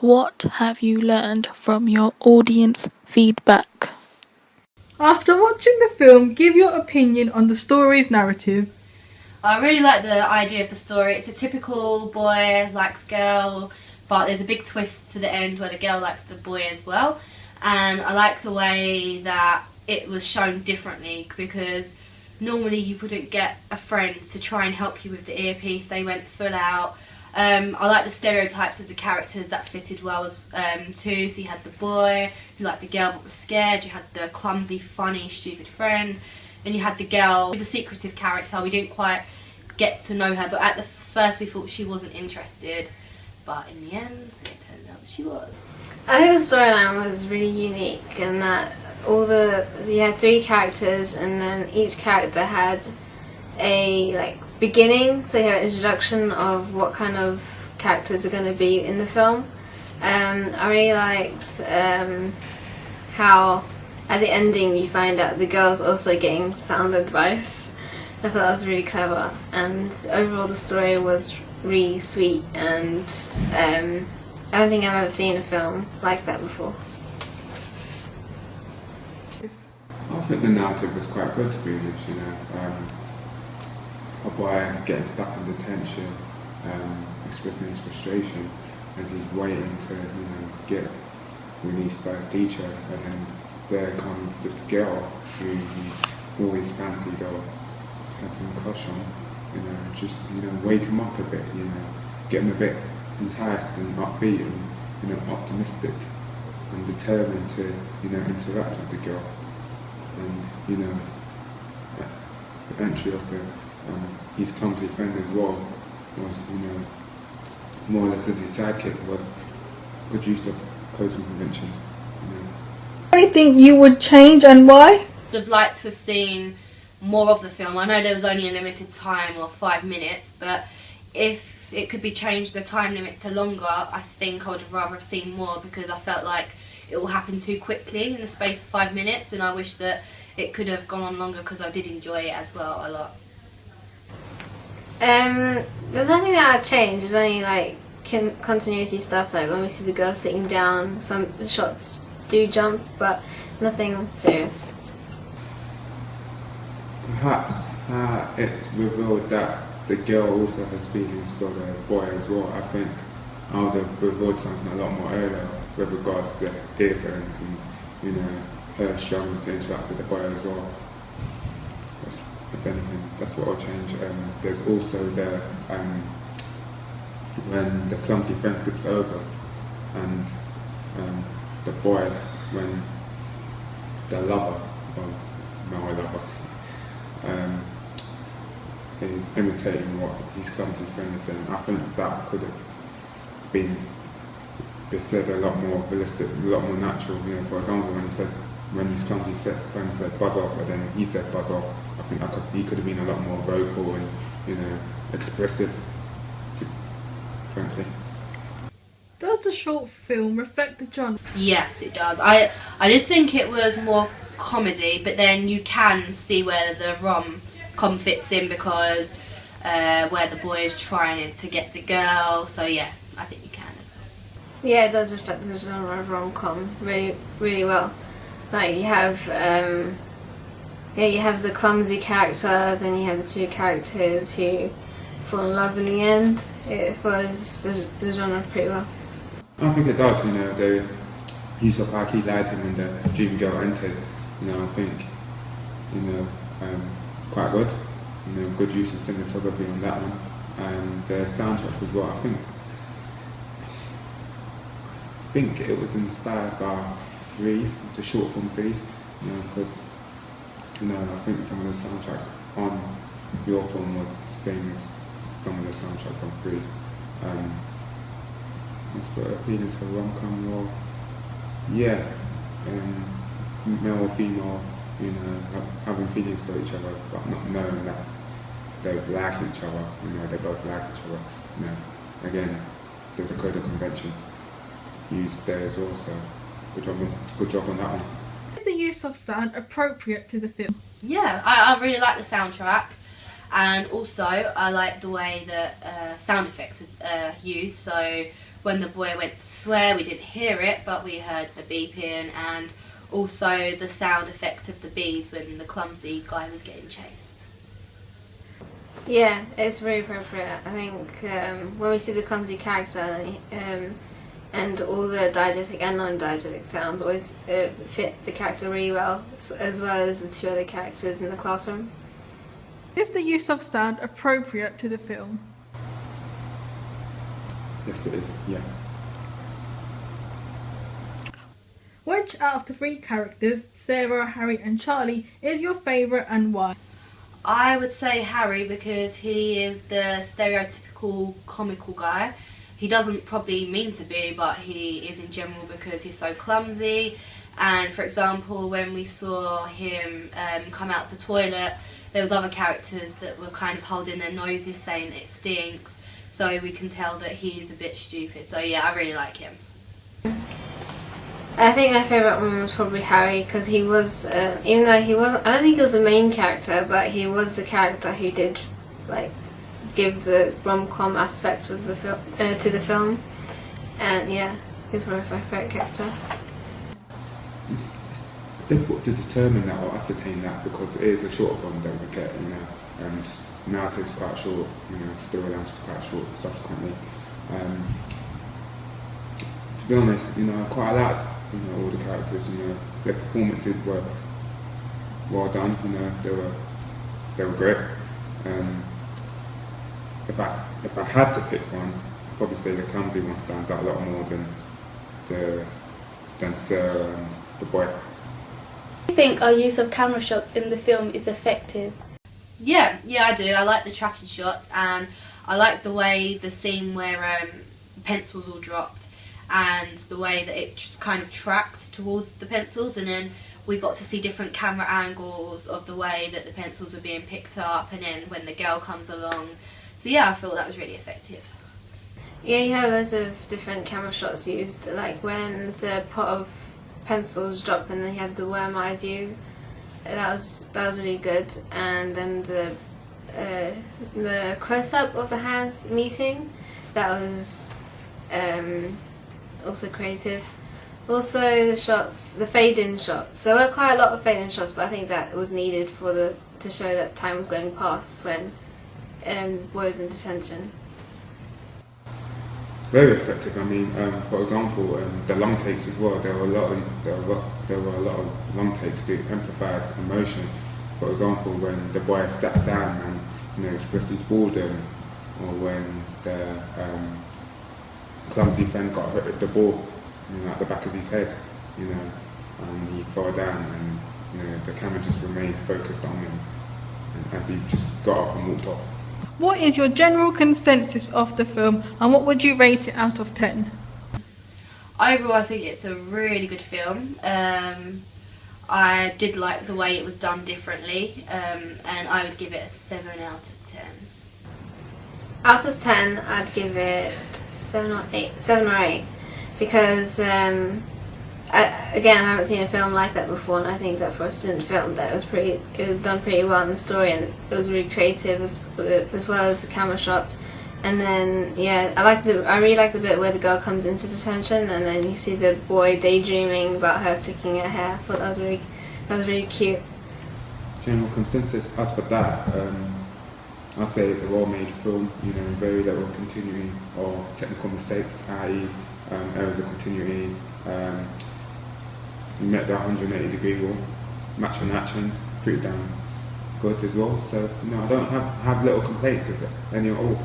What have you learned from your audience feedback? After watching the film, give your opinion on the story's narrative. I really like the idea of the story. It's a typical boy likes girl, but there's a big twist to the end where the girl likes the boy as well. And I like the way that it was shown differently, because normally you wouldn't get a friend to try and help you with the earpiece. They went full out. I like the stereotypes of the characters that fitted well as too. So you had the boy who liked the girl but was scared. You had the clumsy, funny, stupid friend. And you had the girl who's a secretive character. We didn't quite get to know her, but at the first we thought she wasn't interested. But in the end, it turned out that she was. I think the storyline was really unique in that you had three characters, and then each character had a beginning, so you have an introduction of what kind of characters are going to be in the film. I really liked how at the ending you find out the girl's also getting sound advice. I thought that was really clever, and overall the story was really sweet, and I don't think I've ever seen a film like that before. I think the narrative was quite good, to be honest, a boy getting stuck in detention, expressing his frustration as he's waiting to, get released by his teacher, and then there comes this girl who he's always fancied or had some crush on, just, wake him up a bit, get him a bit enticed and upbeat and, optimistic and determined to, interact with the girl. And, at the entry of his clumsy friend as well was, more or less as his sidekick, was good use of closing conventions. Anything you would change and why? I'd have liked to have seen more of the film. I know there was only a limited time of 5 minutes, but if it could be changed, the time limit to longer, I think I would have rather have seen more, because I felt like it all happened too quickly in the space of 5 minutes, and I wish that it could have gone on longer, because I did enjoy it as well a lot. There's nothing that I'd change. There's only continuity stuff, like when we see the girl sitting down, some shots do jump, but nothing serious. Perhaps it's revealed that the girl also has feelings for the boy as well. I think I would have revealed something a lot more earlier with regards to earphones and, her struggling to interact with the boy as well. If anything, that's what I'll change. There's also when the clumsy friend slips over, and the boy, when the lover, or no lover, is imitating what his clumsy friend is saying. I think that could have been said a lot more realistic, a lot more natural. For example, when his clumsy friend said "buzz off," and then he said "buzz off," I think he could have been a lot more vocal and expressive, frankly. Does the short film reflect the genre? Yes, it does. I did think it was more comedy, but then you can see where the rom-com fits in, because where the boy is trying to get the girl, so yeah, I think you can as well. Yeah, it does reflect the genre of rom-com really, really well. You have you have the clumsy character, then you have the two characters who fall in love in the end. It follows the genre pretty well. I think it does, the use of high-key lighting when the dream girl enters, I think, it's quite good. Good use of cinematography on that one. And the soundtracks as well. I think it was inspired by Freeze, the short film Freeze, because, I think some of the soundtracks on your film was the same as some of the soundtracks on Freeze. As for appealing to a rom-com role, yeah, male or female, having feelings for each other, but not knowing that they like each other, they both like each other. Again, there's a code of convention used there as well, so good job on that one. Is the use of sound appropriate to the film? Yeah, I really like the soundtrack, and also I like the way that sound effects was used. So when the boy went to swear, we didn't hear it, but we heard the beeping, and also the sound effect of the bees when the clumsy guy was getting chased. Yeah, it's very appropriate. I think when we see the clumsy character and all the diegetic and non-diegetic sounds always fit the character really well, as well as the two other characters in the classroom. Is the use of sound appropriate to the film? Yes, it is. Yeah. Which out of the three characters, Sarah, Harry and Charlie, is your favourite and why? I would say Harry, because he is the stereotypical comical guy. He doesn't probably mean to be, but he is in general because he's so clumsy. And for example, when we saw him come out the toilet, there was other characters that were kind of holding their noses saying it stinks, so we can tell that he's a bit stupid. So yeah, I really like him. I think my favourite one was probably Harry, because he was, even though he wasn't, I don't think he was the main character, but he was the character who did, like, give the rom-com aspect of the film to the film, and yeah, he's one of my favourite character. It's difficult to determine that or ascertain that because it is a short film, don't forget, you know, narrative's quite short, you know, storyline's quite short subsequently. To be honest, you know, I quite liked, you know, all the characters, you know, their performances were well done, you know, they were great. If I had to pick one, I'd probably say the clumsy one stands out a lot more than Sarah and the boy. Do you think our use of camera shots in the film is effective? Yeah, I do. I like the tracking shots, and I like the way the scene where the pencils all dropped, and the way that it just kind of tracked towards the pencils, and then we got to see different camera angles of the way that the pencils were being picked up, and then when the girl comes along. So yeah, I feel that was really effective. Yeah, you have loads of different camera shots used, like when the pot of pencils drop and then you have the worm eye view. That was really good, and then the close up of the hands meeting, that was also creative. Also the shots, the fade in shots. There were quite a lot of fade in shots, but I think that was needed to show that time was going past when boy was in detention. Very effective. I mean, for example, the long takes as well. There were a lot of long takes to empathise emotion. For example, when the boy sat down and, you know, expressed his boredom, or when the clumsy friend got hurt at the ball, you know, at the back of his head, you know, and he fell down, and, you know, the camera just remained focused on him, and as he just got up and walked off. What is your general consensus of the film and what would you rate it out of 10? Overall, I think it's a really good film. I did like the way it was done differently, and I would give it a 7 out of 10. Out of 10, I'd give it 7 or 8, because I haven't seen a film like that before, and I think that for a student film, it was done pretty well in the story, and it was really creative as well as the camera shots. And then yeah, I really like the bit where the girl comes into detention, and then you see the boy daydreaming about her flicking her hair. I thought that was really cute. General consensus as for that, I'd say it's a well-made film. You know, very little continuity or technical mistakes, i.e. errors of continuity. We met the 180-degree rule, match on action, pretty damn good as well. So, you know, I don't have little complaints of it, any at all.